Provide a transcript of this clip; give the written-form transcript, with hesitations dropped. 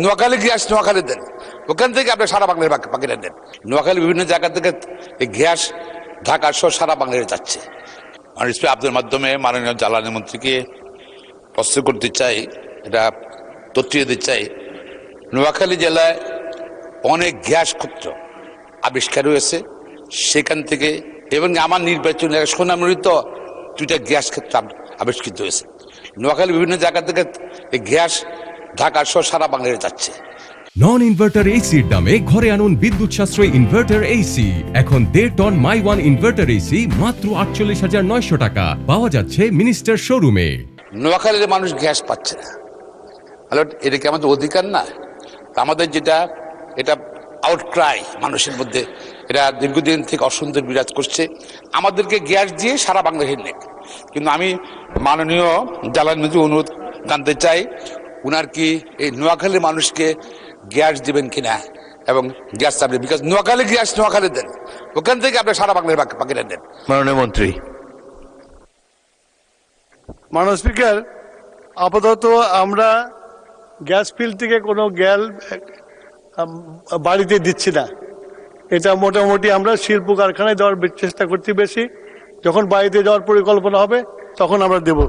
Noakhali gas Noakhali দেন, ওখান থেকে আপনি সারা বাংলার বাকিটা দেন। নোয়াখালী বিভিন্ন জায়গা থেকে এই গ্যাস ঢাকা সহ সারা বাংলায় যাচ্ছে। আপনার মাধ্যমে মাননীয় জ্বালানি মন্ত্রীকে প্রশ্ন করতে চাই, এটা তথ্য দিতে চাই। নোয়াখালী জেলায় অনেক গ্যাস ক্ষেত্র আবিষ্কার হয়েছে সেখান থেকে, এবং আমার নির্বাচন সোনামুড়িতে 2টা গ্যাস ক্ষেত্র আবিষ্কৃত হয়েছে। নোয়াখালী বিভিন্ন জায়গা থেকে এই গ্যাস ঢাকা সহ সারা বাংলায় যাচ্ছে। নন ইনভার্টার এসির দামে ঘরে আনুন বিদ্যুৎ সাশ্রয়ী ইনভার্টার এসি। এখন 1.5 ton my one inverter AC মাত্র 48,900 টাকা পাওয়া যাচ্ছে মিনিস্টার শোরুমে। নোয়াখালীর মানুষ গ্যাস পাচ্ছে না, এটা কি আমাদের অধিকার না? আমাদের যেটা এটা আউটক্রাই মানুষের মধ্যে, এটা দীর্ঘদিন থেকে অসন্তোষ বিরাজ করছে। আমাদেরকে গ্যাস দিয়ে সারা বাংলাদেশের নেই, কিন্তু আমি মাননীয় জ্বালানি মন্ত্রী অনুরোধ জানতে চাই, উনার কি এই নোয়াখালীর মানুষকে গ্যাস দিবেন কিনা, এবং গ্যাস চাপবেন, বিকজ নোয়াখালী গ্যাস নোয়াখালী দেন, ওখান থেকে আপনি সারা বাংলার বাকিটা দেন। মাননীয় মন্ত্রী। মাননীয় স্পিকার, আপাতত আমরা গ্যাস ফিল্ড থেকে কোনো গ্যাস বাড়িতে দিচ্ছি না। এটা মোটামুটি আমরা শিল্প কারখানায় দেওয়ার চেষ্টা করছি বেশি। যখন বাড়িতে যাওয়ার পরিকল্পনা হবে তখন আমরা দেব।